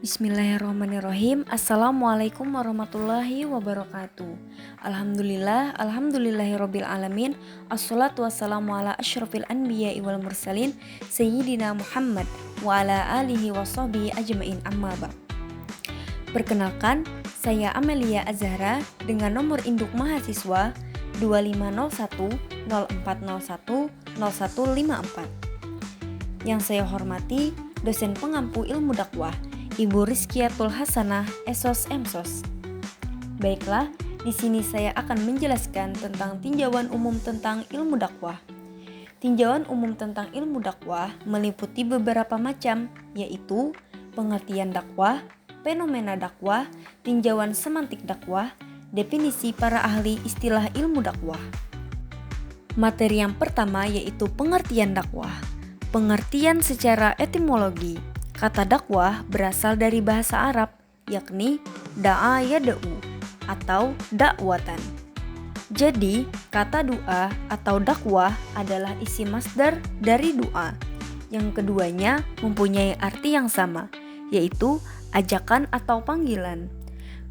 Bismillahirrahmanirrahim. Assalamualaikum warahmatullahi wabarakatuh. Alhamdulillahirabbil alamin. Assalatu wassalamu ala asyrafil anbiya'i wal mursalin sayyidina Muhammad wa ala alihi washabihi ajmain, amma ba'd. Perkenalkan, saya Amelia Azhara dengan nomor induk mahasiswa 2501040154. Yang saya hormati dosen pengampu ilmu dakwah Ibu Rizkiatul Hasanah, Esos Emsos. Baiklah, di sini saya akan menjelaskan tentang tinjauan umum tentang ilmu dakwah. Tinjauan umum tentang ilmu dakwah meliputi beberapa macam, yaitu pengertian dakwah, fenomena dakwah, tinjauan semantik dakwah, definisi para ahli istilah ilmu dakwah. Materi yang pertama yaitu pengertian dakwah. Pengertian secara etimologi. Kata dakwah berasal dari bahasa Arab, yakni da'a yada'u atau dakwatan. Jadi, kata doa atau dakwah adalah isi masdar dari doa. Yang keduanya mempunyai arti yang sama, yaitu ajakan atau panggilan.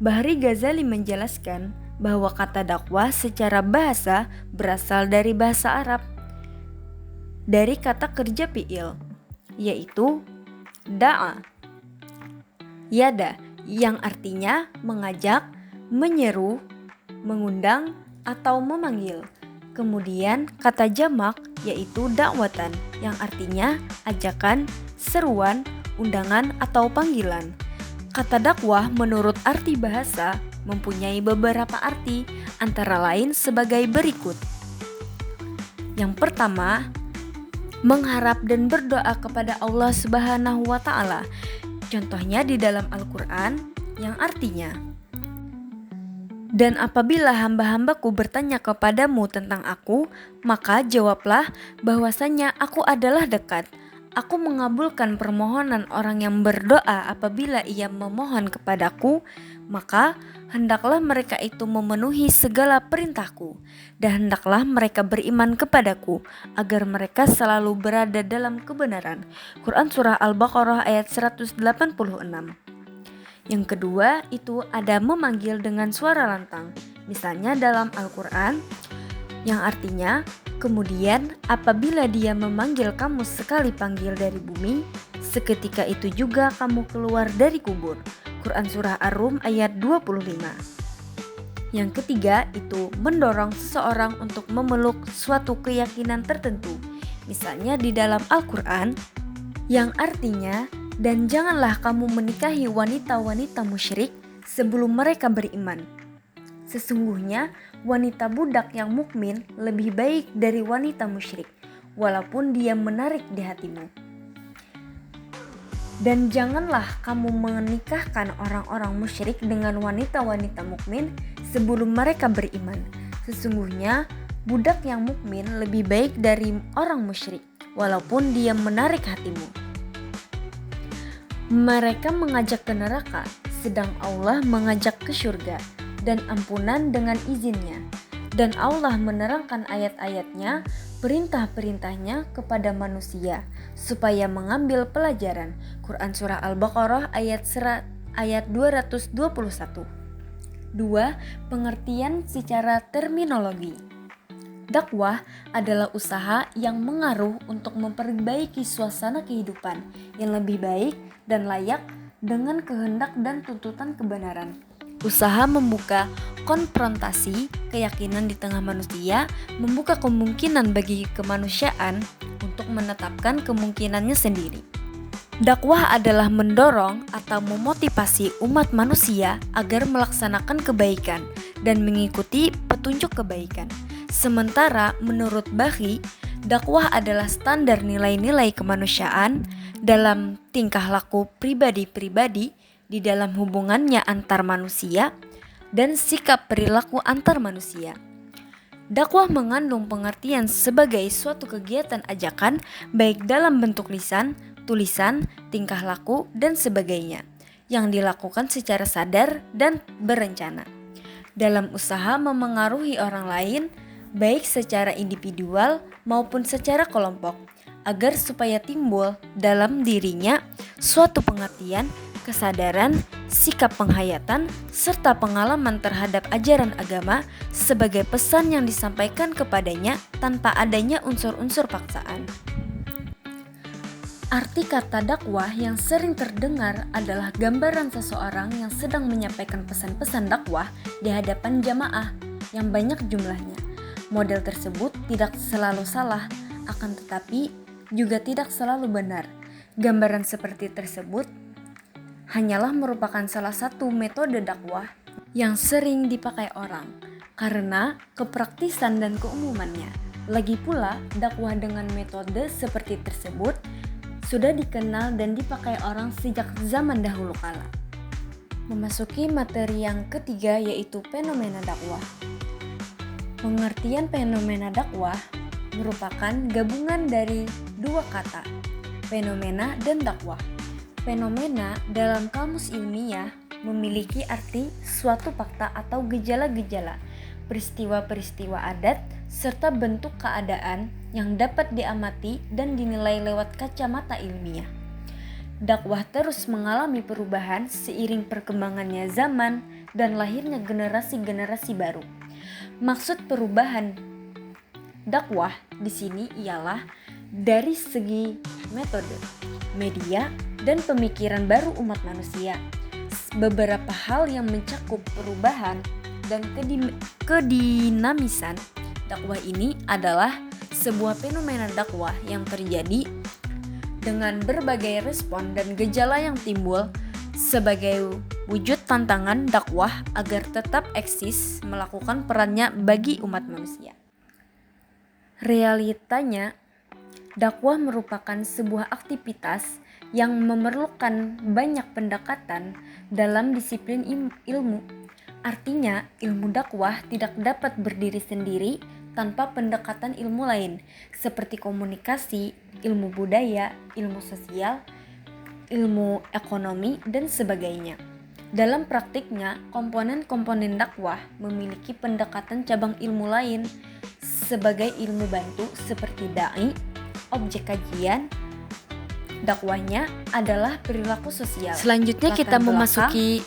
Bahri Ghazali menjelaskan bahwa kata dakwah secara bahasa berasal dari bahasa Arab, dari kata kerja fi'il, yaitu da'a yada, yang artinya mengajak, menyeru, mengundang, atau memanggil. Kemudian kata jamak yaitu dakwatan, yang artinya ajakan, seruan, undangan, atau panggilan. Kata dakwah menurut arti bahasa mempunyai beberapa arti, antara lain sebagai berikut. Yang pertama, mengharap dan berdoa kepada Allah Subhanahu wa Ta'ala. Contohnya di dalam Al-Quran yang artinya, dan apabila hamba-hambaku bertanya kepadamu tentang aku, maka jawablah bahwasanya aku adalah dekat. Aku mengabulkan permohonan orang yang berdoa apabila ia memohon kepadaku, maka hendaklah mereka itu memenuhi segala perintahku, dan hendaklah mereka beriman kepadaku, agar mereka selalu berada dalam kebenaran. Quran Surah Al-Baqarah ayat 186. Yang kedua itu ada memanggil dengan suara lantang. Misalnya dalam Al-Quran yang artinya, kemudian apabila dia memanggil kamu sekali panggil dari bumi, seketika itu juga kamu keluar dari kubur. Quran Surah Ar-Rum ayat 25. Yang ketiga itu mendorong seseorang untuk memeluk suatu keyakinan tertentu. Misalnya di dalam Al-Quran yang artinya, dan janganlah kamu menikahi wanita-wanita musyrik sebelum mereka beriman. Sesungguhnya wanita budak yang mukmin lebih baik dari wanita musyrik, walaupun dia menarik di hatimu. Dan janganlah kamu menikahkan orang-orang musyrik dengan wanita-wanita mukmin sebelum mereka beriman. Sesungguhnya budak yang mukmin lebih baik dari orang musyrik, walaupun dia menarik hatimu. Mereka mengajak ke neraka, sedang Allah mengajak ke surga dan ampunan dengan izinnya. Dan Allah menerangkan ayat-ayatnya, perintah-perintahnya kepada manusia supaya mengambil pelajaran. Quran Surah Al-Baqarah ayat 221. 2. Pengertian secara terminologi. Dakwah adalah usaha yang mengaruh untuk memperbaiki suasana kehidupan yang lebih baik dan layak dengan kehendak dan tuntutan kebenaran. Usaha membuka konfrontasi keyakinan di tengah manusia, membuka kemungkinan bagi kemanusiaan untuk menetapkan kemungkinannya sendiri. Dakwah adalah mendorong atau memotivasi umat manusia agar melaksanakan kebaikan dan mengikuti petunjuk kebaikan. Sementara menurut Bahi, dakwah adalah standar nilai-nilai kemanusiaan dalam tingkah laku pribadi-pribadi, di dalam hubungannya antar manusia, dan sikap perilaku antar manusia. Dakwah mengandung pengertian sebagai suatu kegiatan ajakan baik dalam bentuk lisan, tulisan, tingkah laku, dan sebagainya yang dilakukan secara sadar dan berencana dalam usaha memengaruhi orang lain baik secara individual maupun secara kelompok, agar supaya timbul dalam dirinya suatu pengertian kesadaran, sikap penghayatan, serta pengalaman terhadap ajaran agama sebagai pesan yang disampaikan kepadanya tanpa adanya unsur-unsur paksaan. Arti kata dakwah yang sering terdengar adalah gambaran seseorang yang sedang menyampaikan pesan-pesan dakwah di hadapan jamaah yang banyak jumlahnya. Model tersebut tidak selalu salah, akan tetapi juga tidak selalu benar. Gambaran seperti tersebut hanyalah merupakan salah satu metode dakwah yang sering dipakai orang karena kepraktisan dan keumumannya. Lagi pula, dakwah dengan metode seperti tersebut sudah dikenal dan dipakai orang sejak zaman dahulu kala. Memasuki materi yang ketiga, yaitu fenomena dakwah. Pengertian fenomena dakwah merupakan gabungan dari dua kata, fenomena dan dakwah. Fenomena dalam kamus ilmiah memiliki arti suatu fakta atau gejala-gejala, peristiwa-peristiwa adat, serta bentuk keadaan yang dapat diamati dan dinilai lewat kacamata ilmiah. Dakwah terus mengalami perubahan seiring perkembangannya zaman dan lahirnya generasi-generasi baru. Maksud perubahan dakwah di sini ialah dari segi metode, media, dan pemikiran baru umat manusia. Beberapa hal yang mencakup perubahan dan kedinamisan dakwah ini adalah sebuah fenomena dakwah yang terjadi dengan berbagai respon dan gejala yang timbul sebagai wujud tantangan dakwah agar tetap eksis melakukan perannya bagi umat manusia. Realitanya, dakwah merupakan sebuah aktivitas yang memerlukan banyak pendekatan dalam disiplin ilmu. Artinya, ilmu dakwah tidak dapat berdiri sendiri tanpa pendekatan ilmu lain seperti komunikasi, ilmu budaya, ilmu sosial, ilmu ekonomi, dan sebagainya. Dalam praktiknya, komponen-komponen dakwah memiliki pendekatan cabang ilmu lain sebagai ilmu bantu seperti dai, objek kajian. Dakwahnya adalah perilaku sosial. Selanjutnya kita memasuki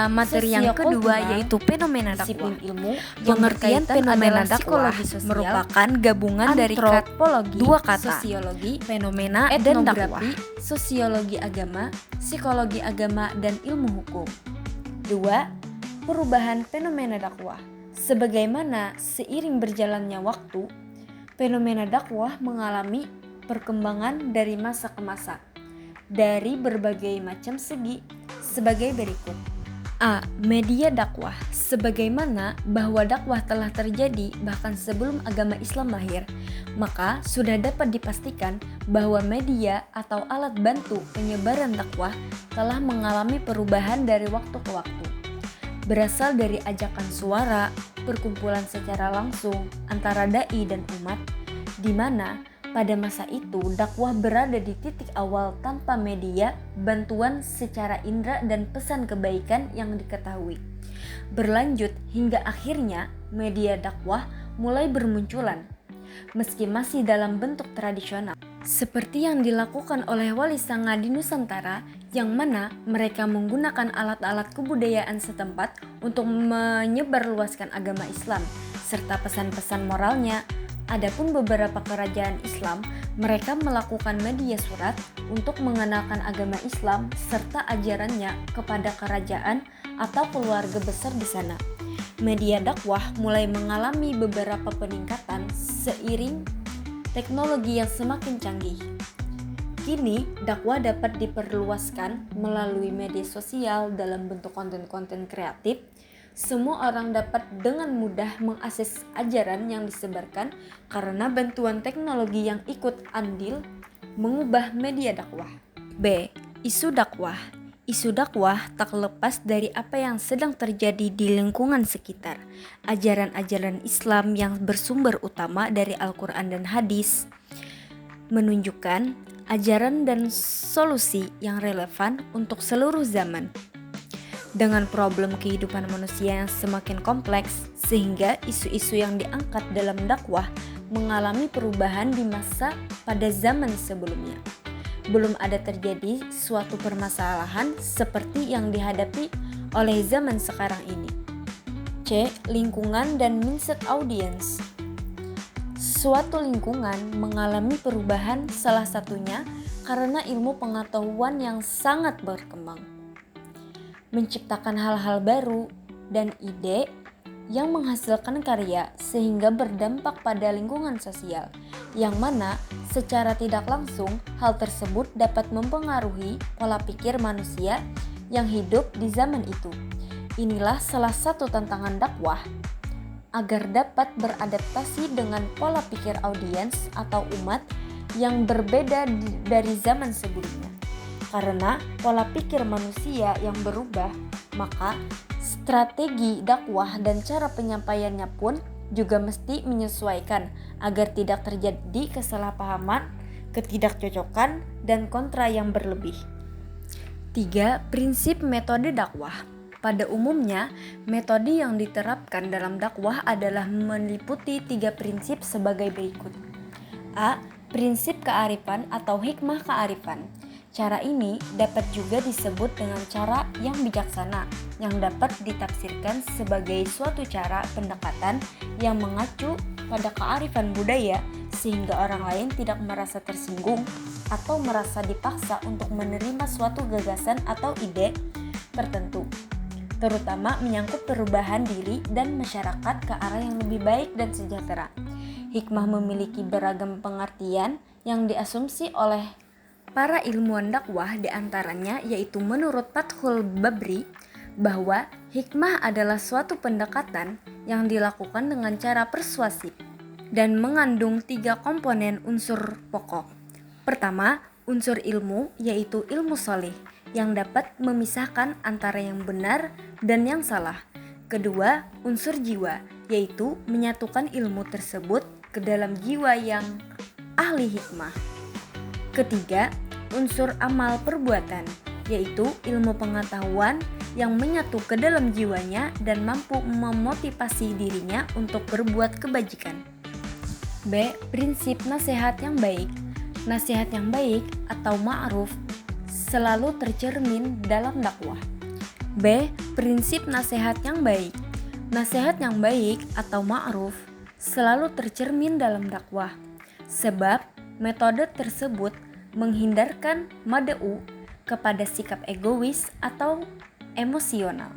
materi yang kedua, yaitu fenomena dakwah. Ilmu pengertian fenomena dakwah merupakan gabungan dari dua kata, sosiologi, fenomena, dan dakwah, sosiologi agama, psikologi agama, dan ilmu hukum. 2. Perubahan fenomena dakwah. Sebagaimana seiring berjalannya waktu, fenomena dakwah mengalami perkembangan dari masa ke masa dari berbagai macam segi sebagai berikut. A. Media dakwah. Sebagaimana bahwa dakwah telah terjadi bahkan sebelum agama Islam lahir, maka sudah dapat dipastikan bahwa media atau alat bantu penyebaran dakwah telah mengalami perubahan dari waktu ke waktu. Berasal dari ajakan suara, perkumpulan secara langsung antara dai dan umat, di mana pada masa itu dakwah berada di titik awal tanpa media, bantuan secara indera dan pesan kebaikan yang diketahui. Berlanjut hingga akhirnya media dakwah mulai bermunculan, meski masih dalam bentuk tradisional, seperti yang dilakukan oleh Wali Sanga di Nusantara, yang mana mereka menggunakan alat-alat kebudayaan setempat untuk menyebarluaskan agama Islam serta pesan-pesan moralnya. Adapun beberapa kerajaan Islam, mereka melakukan media surat untuk mengenalkan agama Islam serta ajarannya kepada kerajaan atau keluarga besar di sana. Media dakwah mulai mengalami beberapa peningkatan seiring teknologi yang semakin canggih. Kini, dakwah dapat diperluaskan melalui media sosial dalam bentuk konten-konten kreatif. Semua orang dapat dengan mudah mengakses ajaran yang disebarkan karena bantuan teknologi yang ikut andil mengubah media dakwah. B. Isu dakwah. Isu dakwah tak lepas dari apa yang sedang terjadi di lingkungan sekitar. Ajaran-ajaran Islam yang bersumber utama dari Al-Quran dan Hadis menunjukkan ajaran dan solusi yang relevan untuk seluruh zaman. Dengan problem kehidupan manusia yang semakin kompleks, sehingga isu-isu yang diangkat dalam dakwah mengalami perubahan di masa pada zaman sebelumnya. belum ada terjadi suatu permasalahan seperti yang dihadapi oleh zaman sekarang ini. C. Lingkungan dan mindset audience. Suatu lingkungan mengalami perubahan, salah satunya karena ilmu pengetahuan yang sangat berkembang, menciptakan hal-hal baru dan ide yang menghasilkan karya sehingga berdampak pada lingkungan sosial, yang mana secara tidak langsung hal tersebut dapat mempengaruhi pola pikir manusia yang hidup di zaman itu. Inilah salah satu tantangan dakwah agar dapat beradaptasi dengan pola pikir audiens atau umat yang berbeda dari zaman sebelumnya. Karena pola pikir manusia yang berubah, maka strategi dakwah dan cara penyampaiannya pun juga mesti menyesuaikan agar tidak terjadi kesalahpahaman, ketidakcocokan, dan kontra yang berlebih. 3. Prinsip metode dakwah. Pada umumnya, metode yang diterapkan dalam dakwah adalah meliputi 3 prinsip sebagai berikut. A. Prinsip kearifan atau hikmah kearifan. Cara ini dapat juga disebut dengan cara yang bijaksana, yang dapat ditafsirkan sebagai suatu cara pendekatan yang mengacu pada kearifan budaya sehingga orang lain tidak merasa tersinggung atau merasa dipaksa untuk menerima suatu gagasan atau ide tertentu, terutama menyangkut perubahan diri dan masyarakat ke arah yang lebih baik dan sejahtera. Hikmah memiliki beragam pengertian yang diasumsi oleh para ilmuwan dakwah, diantaranya yaitu menurut Fathul Babri bahwa hikmah adalah suatu pendekatan yang dilakukan dengan cara persuasif dan mengandung 3 komponen unsur pokok. Pertama, unsur ilmu yaitu ilmu sholih yang dapat memisahkan antara yang benar dan yang salah. Kedua, unsur jiwa yaitu menyatukan ilmu tersebut ke dalam jiwa yang ahli hikmah. Ketiga, unsur amal perbuatan, yaitu ilmu pengetahuan yang menyatu ke dalam jiwanya dan mampu memotivasi dirinya untuk berbuat kebajikan. B. Prinsip nasihat yang baik. Nasihat yang baik atau ma'ruf selalu tercermin dalam dakwah. B. Prinsip nasihat yang baik. Nasihat yang baik atau ma'ruf selalu tercermin dalam dakwah, sebab metode tersebut menghindarkan mad'u kepada sikap egois atau emosional.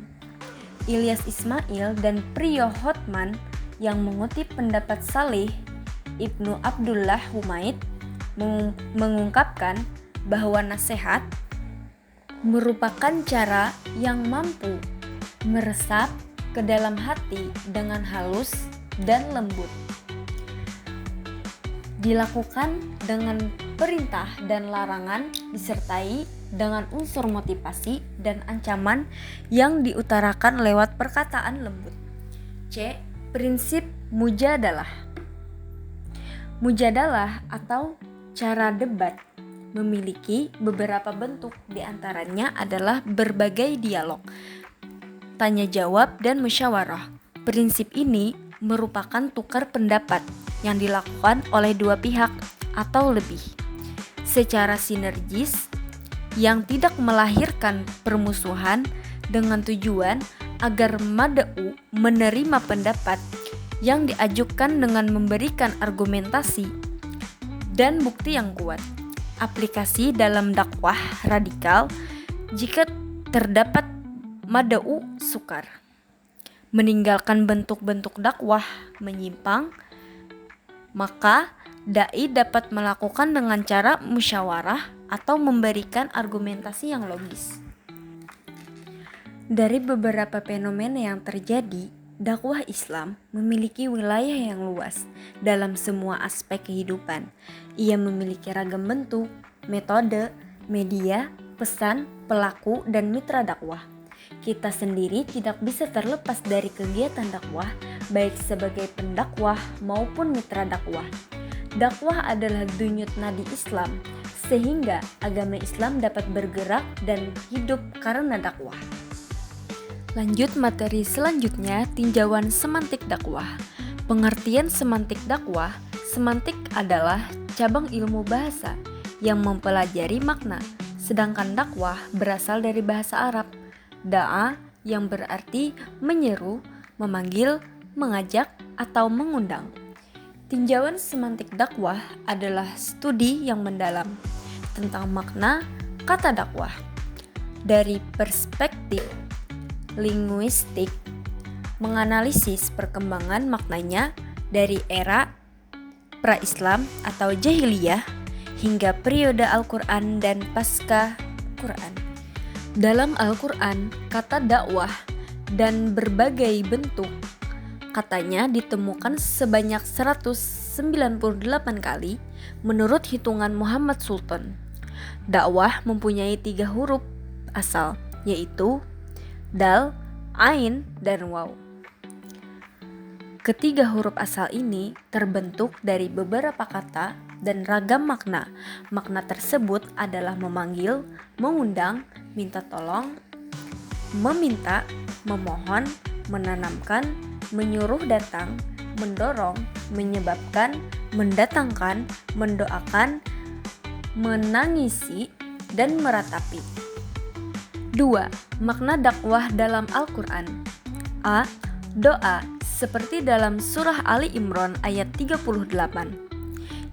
Ilyas Ismail dan Priyo Hotman yang mengutip pendapat Salih Ibnu Abdullah Humaid mengungkapkan bahwa nasihat merupakan cara yang mampu meresap ke dalam hati dengan halus dan lembut, dilakukan dengan perintah dan larangan disertai dengan unsur motivasi dan ancaman yang diutarakan lewat perkataan lembut. C. Prinsip mujadalah. Mujadalah atau cara debat memiliki beberapa bentuk, diantaranya adalah berbagai dialog, tanya jawab, dan musyawarah. Prinsip ini merupakan tukar pendapat yang dilakukan oleh dua pihak atau lebih secara sinergis yang tidak melahirkan permusuhan, dengan tujuan agar mad'u menerima pendapat yang diajukan dengan memberikan argumentasi dan bukti yang kuat. Aplikasi dalam dakwah radikal jika terdapat mad'u sukar, meninggalkan bentuk-bentuk dakwah menyimpang, maka dai dapat melakukan dengan cara musyawarah atau memberikan argumentasi yang logis. Dari beberapa fenomena yang terjadi, dakwah Islam memiliki wilayah yang luas dalam semua aspek kehidupan. Ia memiliki ragam bentuk, metode, media, pesan, pelaku, dan mitra dakwah. Kita sendiri tidak bisa terlepas dari kegiatan dakwah, baik sebagai pendakwah maupun mitra dakwah. Dakwah adalah denyut nadi Islam, sehingga agama Islam dapat bergerak dan hidup karena dakwah. Lanjut materi selanjutnya, tinjauan semantik dakwah. Pengertian semantik dakwah. Semantik adalah cabang ilmu bahasa yang mempelajari makna, sedangkan dakwah berasal dari bahasa Arab, da'a yang berarti menyeru, memanggil, mengajak, atau mengundang. Tinjauan semantik dakwah adalah studi yang mendalam tentang makna kata dakwah. Dari perspektif linguistik, menganalisis perkembangan maknanya dari era pra-Islam atau jahiliyah hingga periode Al-Quran dan pasca Quran. Dalam Al-Quran, kata dakwah dan berbagai bentuk katanya ditemukan sebanyak 198 kali menurut hitungan Muhammad Sultan. Dakwah mempunyai 3 huruf asal, yaitu dal, ain, dan waw. Ketiga huruf asal ini terbentuk dari beberapa kata dan ragam makna. Makna tersebut adalah memanggil, mengundang, minta tolong, meminta, memohon, menanamkan, menyuruh datang, mendorong, menyebabkan, mendatangkan, mendoakan, menangisi, dan meratapi. 2. Makna dakwah dalam Al-Quran. A. Doa, seperti dalam surah Ali Imran ayat 38,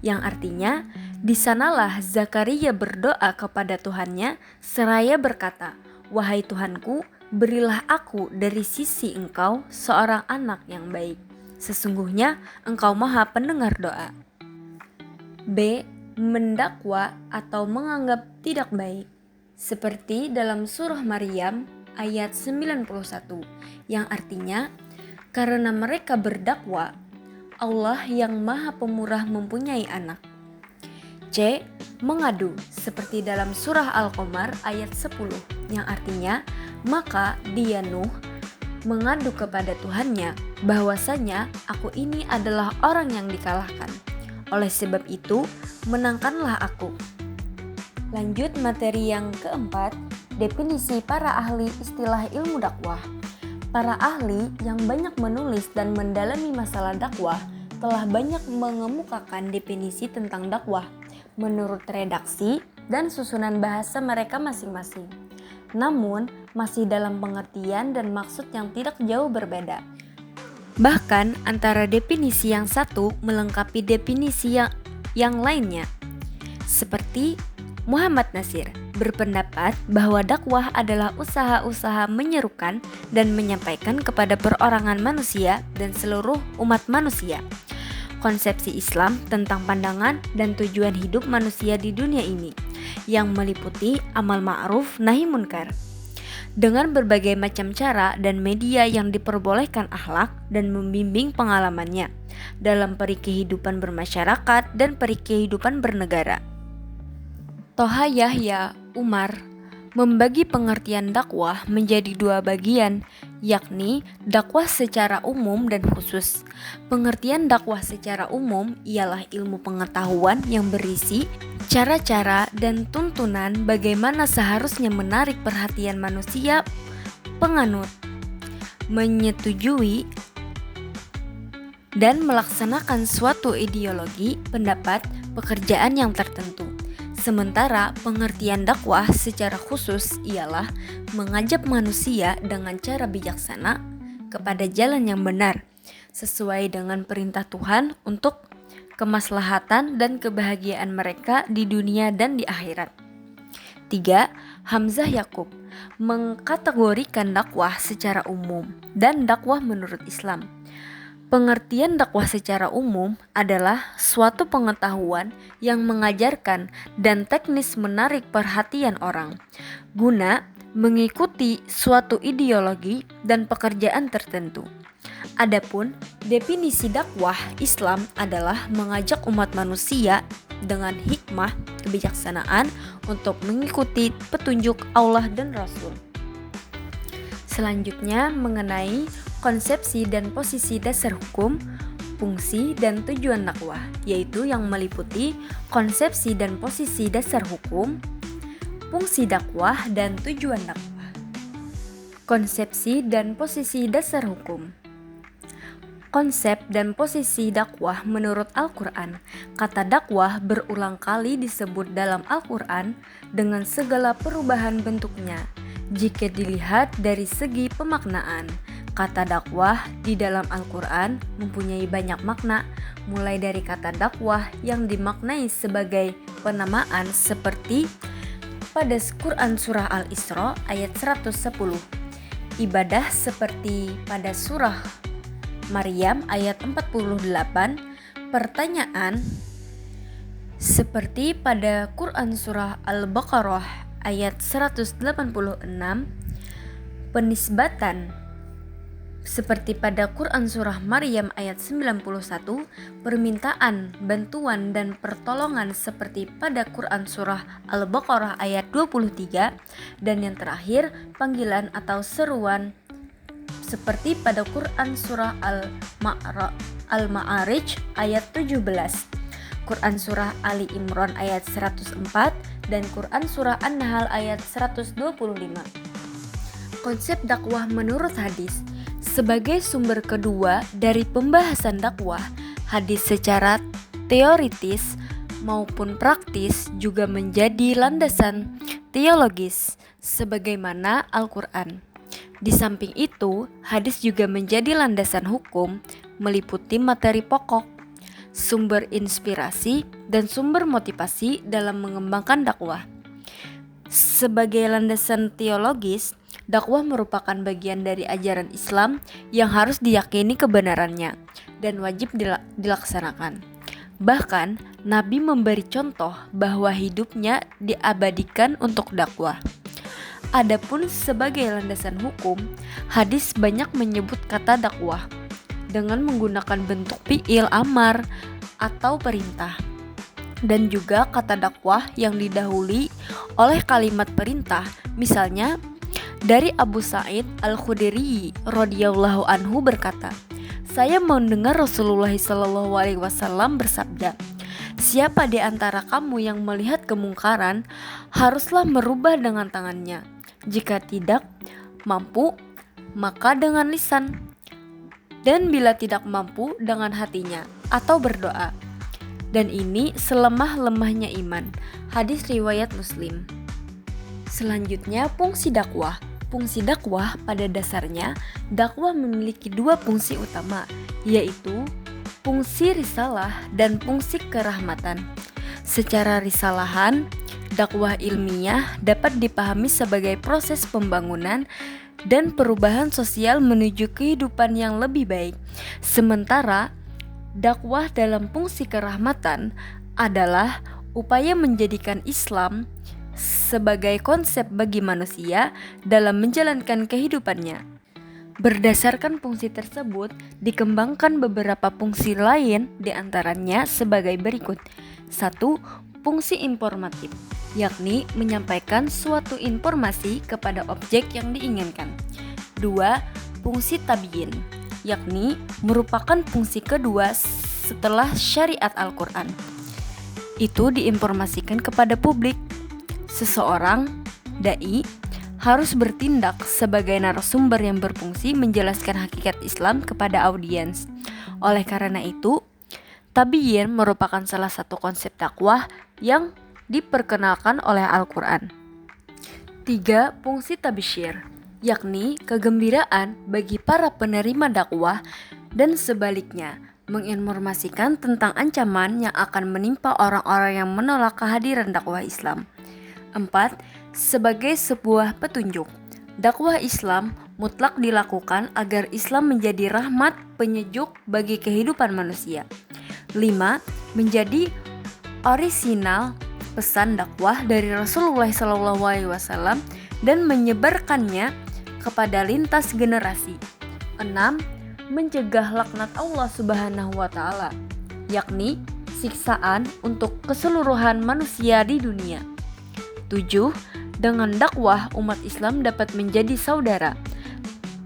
yang artinya, di sanalah Zakaria berdoa kepada Tuhannya seraya berkata, "Wahai Tuhanku, berilah aku dari sisi Engkau seorang anak yang baik. Sesungguhnya Engkau Maha Pendengar doa." B. Mendakwa atau menganggap tidak baik, seperti dalam surah Maryam ayat 91, yang artinya, karena mereka berdakwa, Allah yang Maha Pemurah mempunyai anak. C. Mengadu, seperti dalam surah Al-Qamar ayat 10, yang artinya, maka dia Nuh mengadu kepada Tuhannya bahwasanya aku ini adalah orang yang dikalahkan. Oleh sebab itu, menangkanlah aku. Lanjut materi yang keempat, definisi para ahli istilah ilmu dakwah. Para ahli yang banyak menulis dan mendalami masalah dakwah telah banyak mengemukakan definisi tentang dakwah menurut redaksi dan susunan bahasa mereka masing-masing. Namun, masih dalam pengertian dan maksud yang tidak jauh berbeda. Bahkan, antara definisi yang satu melengkapi definisi yang lainnya. Seperti Muhammad Nasir berpendapat bahwa dakwah adalah usaha-usaha menyerukan dan menyampaikan kepada perorangan manusia dan seluruh umat manusia konsepsi Islam tentang pandangan dan tujuan hidup manusia di dunia ini yang meliputi amal ma'ruf nahi munkar dengan berbagai macam cara dan media yang diperbolehkan akhlak dan membimbing pengalamannya dalam peri kehidupan bermasyarakat dan peri kehidupan bernegara. Toha Yahya Umar membagi pengertian dakwah menjadi 2 bagian, yakni dakwah secara umum dan khusus. Pengertian dakwah secara umum ialah ilmu pengetahuan yang berisi cara-cara dan tuntunan bagaimana seharusnya menarik perhatian manusia penganut, menyetujui, dan melaksanakan suatu ideologi, pendapat, pekerjaan yang tertentu. Sementara pengertian dakwah secara khusus ialah mengajak manusia dengan cara bijaksana kepada jalan yang benar, sesuai dengan perintah Tuhan untuk kemaslahatan dan kebahagiaan mereka di dunia dan di akhirat. 3. Hamzah Yakub mengkategorikan dakwah secara umum dan dakwah menurut Islam. Pengertian dakwah secara umum adalah suatu pengetahuan yang mengajarkan dan teknis menarik perhatian orang guna mengikuti suatu ideologi dan pekerjaan tertentu. Adapun definisi dakwah Islam adalah mengajak umat manusia dengan hikmah kebijaksanaan untuk mengikuti petunjuk Allah dan Rasul. Selanjutnya mengenai konsepsi dan posisi dasar hukum, fungsi dan tujuan dakwah, yaitu yang meliputi konsepsi dan posisi dasar hukum, fungsi dakwah dan tujuan dakwah. Konsepsi dan posisi dasar hukum. Konsep dan posisi dakwah menurut Al-Quran. Kata dakwah berulang kali disebut dalam Al-Quran dengan segala perubahan bentuknya. Jika dilihat dari segi pemaknaan, kata dakwah di dalam Al-Quran mempunyai banyak makna, mulai dari kata dakwah yang dimaknai sebagai penamaan seperti pada Quran Surah Al-Isra ayat 110, ibadah seperti pada Surah Maryam ayat 48, pertanyaan seperti pada Quran Surah Al-Baqarah ayat 186, penisbatan seperti pada Quran Surah Maryam ayat 91, permintaan, bantuan, dan pertolongan seperti pada Quran Surah Al-Baqarah ayat 23, dan yang terakhir panggilan atau seruan seperti pada Quran Surah Al-Ma'arij ayat 17, Quran Surah Ali Imran ayat 104, dan Quran Surah An-Nahl ayat 125. Konsep dakwah menurut hadis. Sebagai sumber kedua dari pembahasan dakwah, hadis secara teoritis maupun praktis juga menjadi landasan teologis sebagaimana Al-Quran. Di samping itu, hadis juga menjadi landasan hukum, meliputi materi pokok, sumber inspirasi, dan sumber motivasi dalam mengembangkan dakwah. Sebagai landasan teologis, dakwah merupakan bagian dari ajaran Islam yang harus diyakini kebenarannya dan wajib dilaksanakan. Bahkan, Nabi memberi contoh bahwa hidupnya diabadikan untuk dakwah. Adapun sebagai landasan hukum, hadis banyak menyebut kata dakwah dengan menggunakan bentuk fi'il amar atau perintah, dan juga kata dakwah yang didahului oleh kalimat perintah. Misalnya dari Abu Sa'id Al-Khudri radhiyallahu anhu berkata, "Saya mendengar Rasulullah SAW bersabda, siapa di antara kamu yang melihat kemungkaran, haruslah merubah dengan tangannya. Jika tidak mampu, maka dengan lisan. Dan bila tidak mampu, dengan hatinya atau berdoa. Dan ini selemah-lemahnya iman." Hadis riwayat Muslim. Selanjutnya, fungsi dakwah. Fungsi dakwah pada dasarnya, dakwah memiliki dua fungsi utama, yaitu fungsi risalah dan fungsi kerahmatan. Secara risalahan, dakwah ilmiah dapat dipahami sebagai proses pembangunan dan perubahan sosial menuju kehidupan yang lebih baik. Sementara dakwah dalam fungsi kerahmatan adalah upaya menjadikan Islam sebagai konsep bagi manusia dalam menjalankan kehidupannya. Berdasarkan fungsi tersebut, dikembangkan beberapa fungsi lain, diantaranya sebagai berikut. 1. Fungsi informatif, yakni menyampaikan suatu informasi kepada objek yang diinginkan. 2. Fungsi tabyin, yakni merupakan fungsi kedua setelah syariat Al-Quran. Itu diinformasikan kepada publik. Seseorang, dai, harus bertindak sebagai narasumber yang berfungsi menjelaskan hakikat Islam kepada audiens. Oleh karena itu, tabyin merupakan salah satu konsep dakwah yang diperkenalkan oleh Al-Quran. 3. Fungsi tabisyir, yakni kegembiraan bagi para penerima dakwah dan sebaliknya, menginformasikan tentang ancaman yang akan menimpa orang-orang yang menolak kehadiran dakwah Islam. 4. Sebagai sebuah petunjuk, dakwah Islam mutlak dilakukan agar Islam menjadi rahmat penyejuk bagi kehidupan manusia. 5. Menjadi orisinal pesan dakwah dari Rasulullah SAW dan menyebarkannya kepada lintas generasi. 6. Mencegah laknat Allah Subhanahu wa Ta'ala, yakni siksaan untuk keseluruhan manusia di dunia. 7. Dengan dakwah, umat Islam dapat menjadi saudara.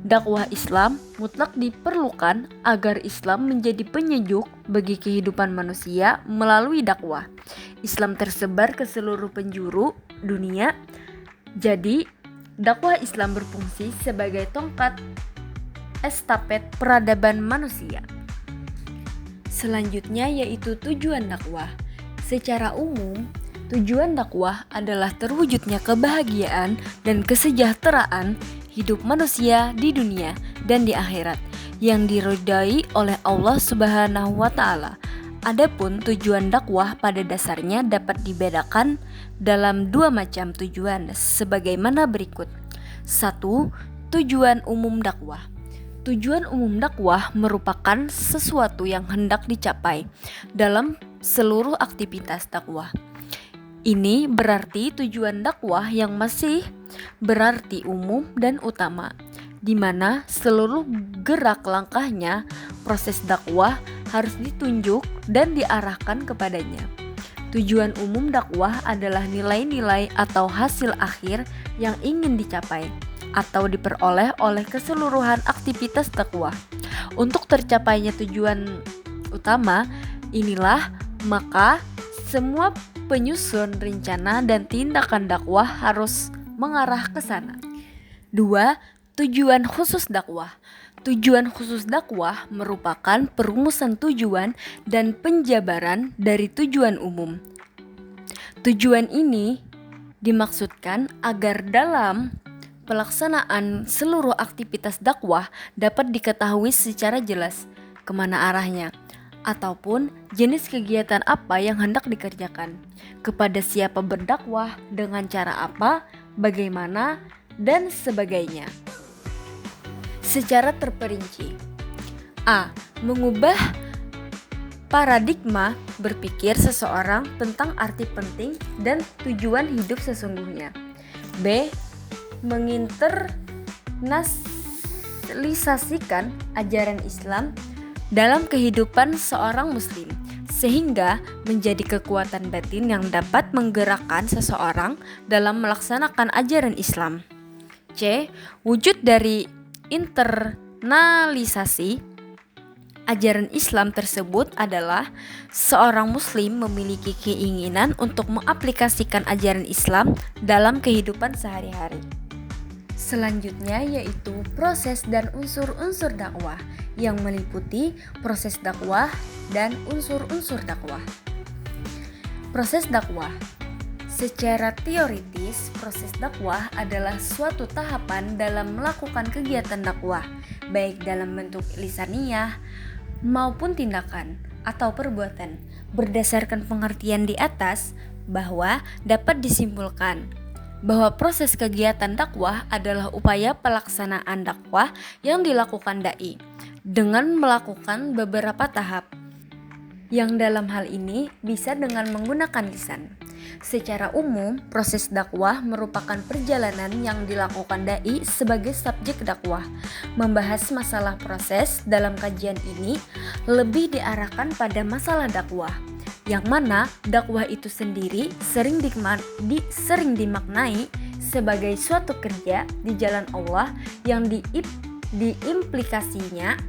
Dakwah Islam mutlak diperlukan agar Islam menjadi penyejuk bagi kehidupan manusia melalui dakwah. Islam tersebar ke seluruh penjuru dunia. Jadi, dakwah Islam berfungsi sebagai tongkat estafet peradaban manusia. Selanjutnya yaitu tujuan dakwah. Secara umum, tujuan dakwah adalah terwujudnya kebahagiaan dan kesejahteraan hidup manusia di dunia dan di akhirat yang diridhai oleh Allah Subhanahu wa taala. Adapun tujuan dakwah pada dasarnya dapat dibedakan dalam dua macam tujuan sebagaimana berikut. 1. Tujuan umum dakwah. Tujuan umum dakwah merupakan sesuatu yang hendak dicapai dalam seluruh aktivitas dakwah. Ini berarti tujuan dakwah yang masih berarti umum dan utama, di mana seluruh gerak langkahnya proses dakwah harus ditunjuk dan diarahkan kepadanya. Tujuan umum dakwah adalah nilai-nilai atau hasil akhir yang ingin dicapai atau diperoleh oleh keseluruhan aktivitas dakwah. Untuk tercapainya tujuan utama inilah maka semua penyusun rencana dan tindakan dakwah harus mengarah ke sana. 2. Tujuan khusus dakwah. Tujuan khusus dakwah merupakan perumusan tujuan dan penjabaran dari tujuan umum. Tujuan ini dimaksudkan agar dalam pelaksanaan seluruh aktivitas dakwah dapat diketahui secara jelas kemana arahnya, ataupun jenis kegiatan apa yang hendak dikerjakan, kepada siapa berdakwah, dengan cara apa, bagaimana, dan sebagainya. Secara terperinci. A. Mengubah paradigma berpikir seseorang tentang arti penting dan tujuan hidup sesungguhnya. B. Menginternalisasikan ajaran Islam dalam kehidupan seorang muslim sehingga menjadi kekuatan batin yang dapat menggerakkan seseorang dalam melaksanakan ajaran Islam. C. Wujud dari internalisasi ajaran Islam tersebut adalah seorang muslim memiliki keinginan untuk mengaplikasikan ajaran Islam dalam kehidupan sehari-hari. Selanjutnya yaitu proses dan unsur-unsur dakwah yang meliputi proses dakwah dan unsur-unsur dakwah. Proses dakwah. Secara teoritis, proses dakwah adalah suatu tahapan dalam melakukan kegiatan dakwah, baik dalam bentuk lisaniyah maupun tindakan atau perbuatan. Berdasarkan pengertian di atas, bahwa dapat disimpulkan bahwa proses kegiatan dakwah adalah upaya pelaksanaan dakwah yang dilakukan dai dengan melakukan beberapa tahap, yang dalam hal ini bisa dengan menggunakan lisan. Secara umum, proses dakwah merupakan perjalanan yang dilakukan dai sebagai subjek dakwah. Membahas masalah proses dalam kajian ini lebih diarahkan pada masalah dakwah, yang mana dakwah itu sendiri sering dimaknai sebagai suatu kerja di jalan Allah yang diimplikasinya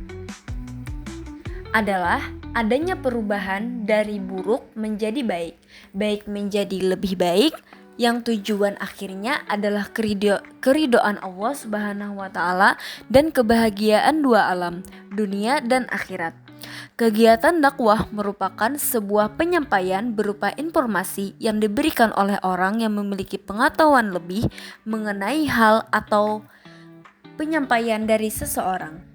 adalah adanya perubahan dari buruk menjadi baik, baik menjadi lebih baik, yang tujuan akhirnya adalah keridhaan Allah Subhanahu wa taala dan kebahagiaan dua alam, dunia dan akhirat. Kegiatan dakwah merupakan sebuah penyampaian berupa informasi yang diberikan oleh orang yang memiliki pengetahuan lebih mengenai hal atau penyampaian dari seseorang.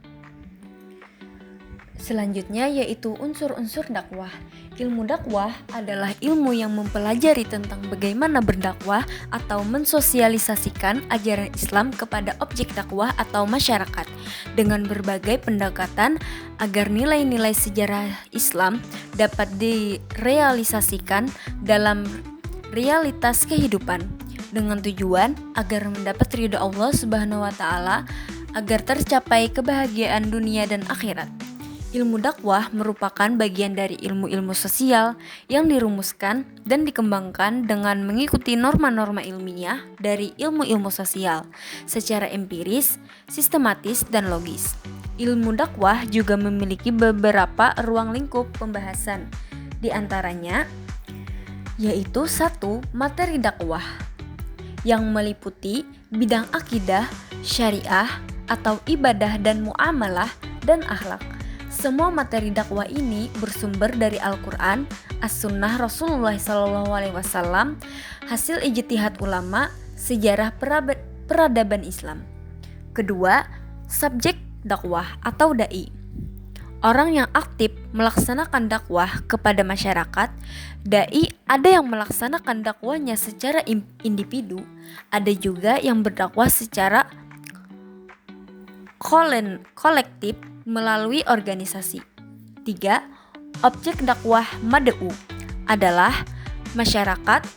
Selanjutnya yaitu unsur-unsur dakwah. Ilmu dakwah adalah ilmu yang mempelajari tentang bagaimana berdakwah atau mensosialisasikan ajaran Islam kepada objek dakwah atau masyarakat dengan berbagai pendekatan agar nilai-nilai sejarah Islam dapat direalisasikan dalam realitas kehidupan dengan tujuan agar mendapat ridha Allah Subhanahu wa taala agar tercapai kebahagiaan dunia dan akhirat. Ilmu dakwah merupakan bagian dari ilmu-ilmu sosial yang dirumuskan dan dikembangkan dengan mengikuti norma-norma ilmiah dari ilmu-ilmu sosial secara empiris, sistematis, dan logis. Ilmu dakwah juga memiliki beberapa ruang lingkup pembahasan, di antaranya yaitu 1. Materi dakwah yang meliputi bidang akidah, syariah, atau ibadah dan muamalah dan akhlak. Semua materi dakwah ini bersumber bersumber dari Al-Quran, As-Sunnah Rasulullah SAW, hasil ijtihad ulama, sejarah peradaban Islam. Kedua, subjek dakwah atau dai. Orang yang aktif melaksanakan dakwah kepada masyarakat. Dai ada yang melaksanakan dakwahnya secara individu, ada juga yang berdakwah secara kolektif melalui organisasi. 3. Objek dakwah mad'u adalah masyarakat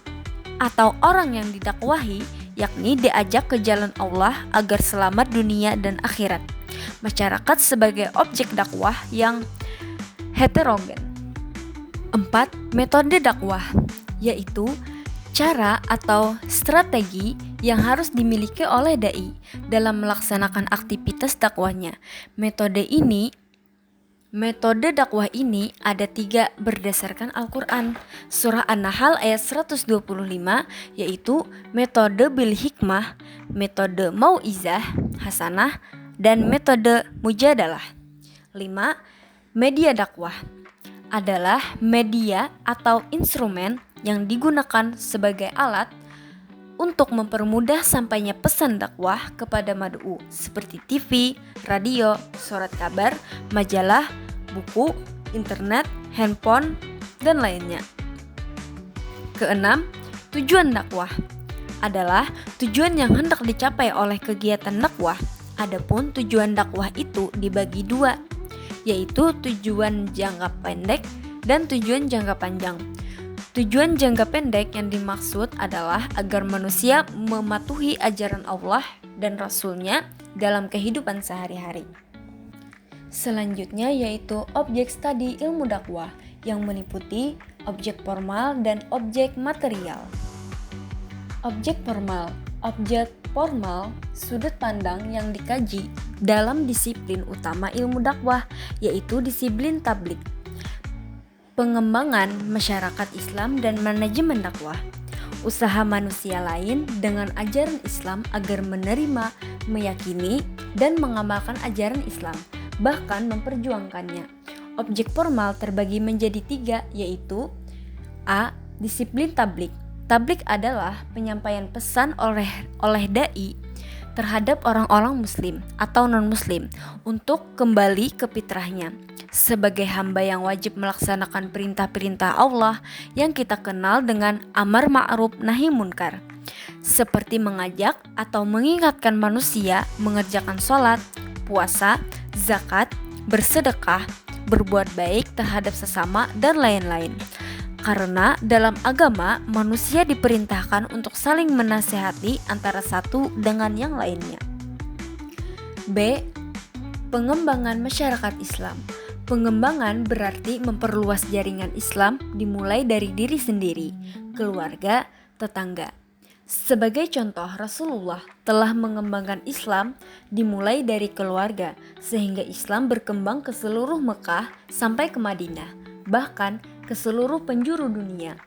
atau orang yang didakwahi, yakni diajak ke jalan Allah agar selamat dunia dan akhirat. Masyarakat sebagai objek dakwah yang heterogen. 4. Metode dakwah, yaitu cara atau strategi yang harus dimiliki oleh dai dalam melaksanakan aktivitas dakwahnya. Metode dakwah ini ada 3 berdasarkan Al-Quran. Surah An-Nahl ayat 125, yaitu metode bil hikmah, metode mau'izah hasanah, dan metode mujadalah. 5. Media dakwah adalah media atau instrumen yang digunakan sebagai alat untuk mempermudah sampainya pesan dakwah kepada mad'u, seperti TV, radio, surat kabar, majalah, buku, internet, handphone, dan lainnya. Keenam, tujuan dakwah adalah tujuan yang hendak dicapai oleh kegiatan dakwah. Adapun tujuan dakwah itu dibagi 2, yaitu tujuan jangka pendek dan tujuan jangka panjang. Tujuan jangka pendek yang dimaksud adalah agar manusia mematuhi ajaran Allah dan Rasul-Nya dalam kehidupan sehari-hari. Selanjutnya yaitu objek studi ilmu dakwah yang meliputi objek formal dan objek material. Objek formal sudut pandang yang dikaji dalam disiplin utama ilmu dakwah, yaitu disiplin tabligh, pengembangan masyarakat Islam dan manajemen dakwah. Usaha manusia lain dengan ajaran Islam agar menerima, meyakini, dan mengamalkan ajaran Islam, bahkan memperjuangkannya. Objek formal terbagi menjadi 3, yaitu A. Disiplin tabligh. Tabligh adalah penyampaian pesan oleh dai terhadap orang-orang muslim atau non-muslim untuk kembali ke fitrahnya sebagai hamba yang wajib melaksanakan perintah-perintah Allah yang kita kenal dengan amar ma'ruf nahi munkar, seperti mengajak atau mengingatkan manusia mengerjakan sholat, puasa, zakat, bersedekah, berbuat baik terhadap sesama, dan lain-lain. Karena dalam agama manusia diperintahkan untuk saling menasehati antara satu dengan yang lainnya. B. Pengembangan masyarakat Islam. Pengembangan berarti memperluas jaringan Islam dimulai dari diri sendiri, keluarga, tetangga. Sebagai contoh, Rasulullah telah mengembangkan Islam dimulai dari keluarga sehingga Islam berkembang ke seluruh Mekah sampai ke Madinah, bahkan ke seluruh penjuru dunia.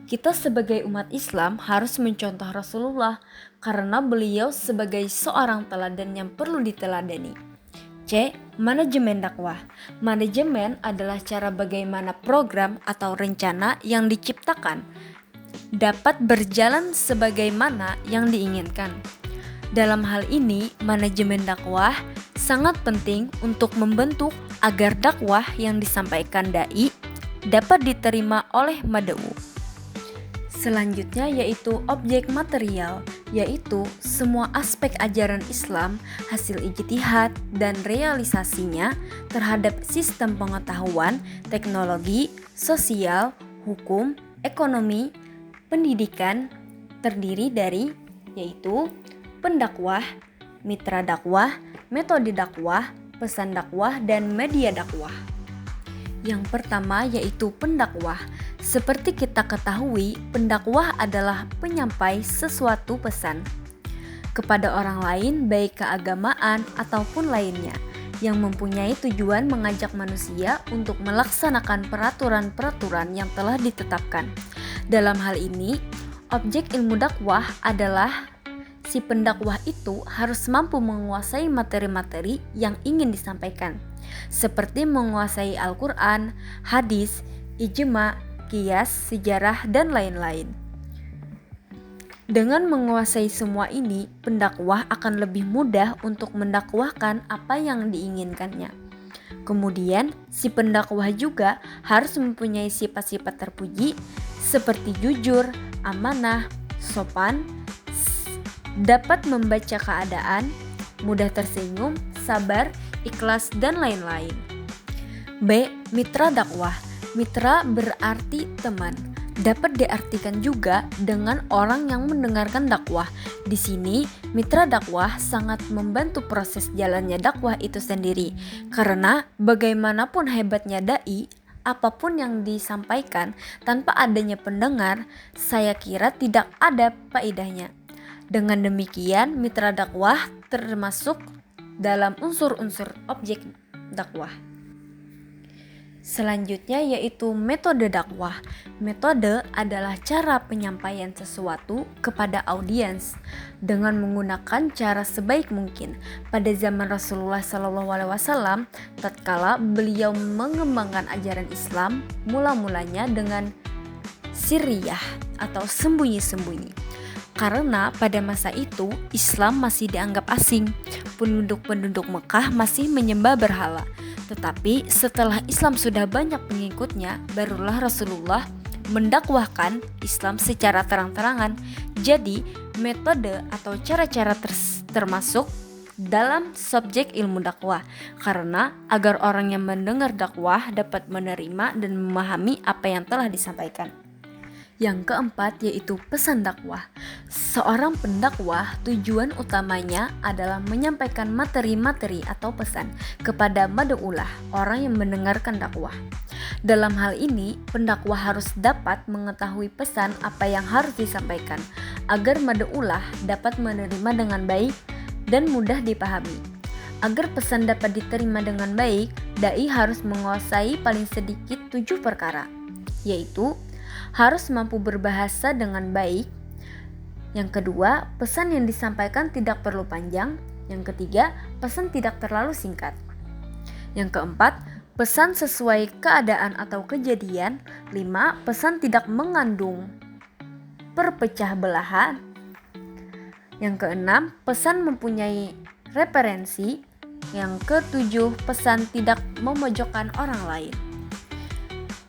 Kita sebagai umat Islam harus mencontoh Rasulullah karena beliau sebagai seorang teladan yang perlu diteladani. C. Manajemen dakwah. Manajemen adalah cara bagaimana program atau rencana yang diciptakan dapat berjalan sebagaimana yang diinginkan. Dalam hal ini, manajemen dakwah sangat penting untuk membentuk agar dakwah yang disampaikan dai dapat diterima oleh mad'u. Selanjutnya yaitu objek material, yaitu semua aspek ajaran Islam, hasil ijtihad dan realisasinya terhadap sistem pengetahuan, teknologi, sosial, hukum, ekonomi, pendidikan, terdiri dari yaitu pendakwah, mitra dakwah, metode dakwah, pesan dakwah, dan media dakwah. Yang pertama yaitu pendakwah. Seperti kita ketahui, pendakwah adalah penyampai sesuatu pesan kepada orang lain, baik keagamaan ataupun lainnya, yang mempunyai tujuan mengajak manusia untuk melaksanakan peraturan-peraturan yang telah ditetapkan. Dalam hal ini, objek ilmu dakwah adalah si pendakwah itu harus mampu menguasai materi-materi yang ingin disampaikan, seperti menguasai Al-Quran, hadis, ijma, qiyas, sejarah, dan lain-lain. Dengan menguasai semua ini, pendakwah akan lebih mudah untuk mendakwahkan apa yang diinginkannya. Kemudian, si pendakwah juga harus mempunyai sifat-sifat terpuji seperti jujur, amanah, sopan, dapat membaca keadaan, mudah tersenyum, sabar, ikhlas, dan lain-lain. B. Mitra dakwah. Mitra berarti teman. Dapat diartikan juga dengan orang yang mendengarkan dakwah. Di sini, mitra dakwah sangat membantu proses jalannya dakwah itu sendiri. Karena bagaimanapun hebatnya dai, apapun yang disampaikan tanpa adanya pendengar, saya kira tidak ada faedahnya. Dengan demikian, mitra dakwah termasuk dalam unsur-unsur objek dakwah. Selanjutnya yaitu metode dakwah. Metode adalah cara penyampaian sesuatu kepada audiens dengan menggunakan cara sebaik mungkin. Pada zaman Rasulullah SAW, tatkala beliau mengembangkan ajaran Islam, mula-mulanya dengan sirriyah atau sembunyi-sembunyi. Karena pada masa itu Islam masih dianggap asing, penduduk-penduduk Mekah masih menyembah berhala. Tetapi setelah Islam sudah banyak pengikutnya, barulah Rasulullah mendakwahkan Islam secara terang-terangan. Jadi metode atau cara-cara termasuk dalam subjek ilmu dakwah, karena agar orang yang mendengar dakwah dapat menerima dan memahami apa yang telah disampaikan. Yang keempat yaitu pesan dakwah. Seorang pendakwah tujuan utamanya adalah menyampaikan materi-materi atau pesan kepada mad'ulah, orang yang mendengarkan dakwah. Dalam hal ini, pendakwah harus dapat mengetahui pesan apa yang harus disampaikan agar mad'ulah dapat menerima dengan baik dan mudah dipahami. Agar pesan dapat diterima dengan baik, dai harus menguasai paling sedikit 7 perkara, yaitu harus mampu berbahasa dengan baik. Yang kedua, pesan yang disampaikan tidak perlu panjang. Yang ketiga, pesan tidak terlalu singkat. Yang keempat, pesan sesuai keadaan atau kejadian. 5. Pesan tidak mengandung perpecah belahan. Yang keenam, pesan mempunyai referensi. Yang ketujuh, pesan tidak memojokkan orang lain.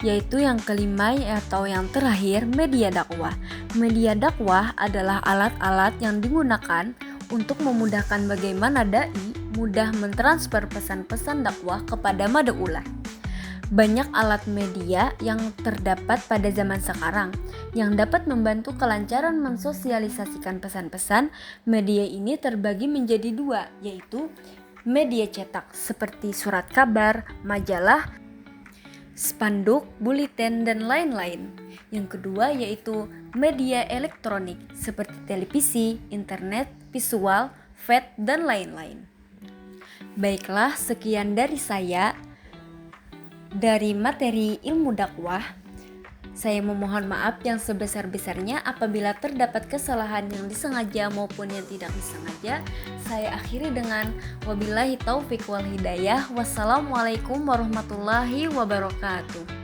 Yaitu yang kelima atau yang terakhir, media dakwah. Media dakwah adalah alat-alat yang digunakan untuk memudahkan bagaimana dai mudah mentransfer pesan-pesan dakwah kepada mad'ulah. Banyak alat media yang terdapat pada zaman sekarang yang dapat membantu kelancaran mensosialisasikan pesan-pesan. Media ini terbagi menjadi 2, yaitu media cetak seperti surat kabar, majalah, spanduk, buletin, dan lain-lain. Yang kedua yaitu media elektronik seperti televisi, internet, visual, feed, dan lain-lain. Baiklah, sekian dari saya dari materi ilmu dakwah. Saya memohon maaf yang sebesar-besarnya apabila terdapat kesalahan yang disengaja maupun yang tidak disengaja. Saya akhiri dengan wabillahi taufiq wal hidayah. Wassalamualaikum warahmatullahi wabarakatuh.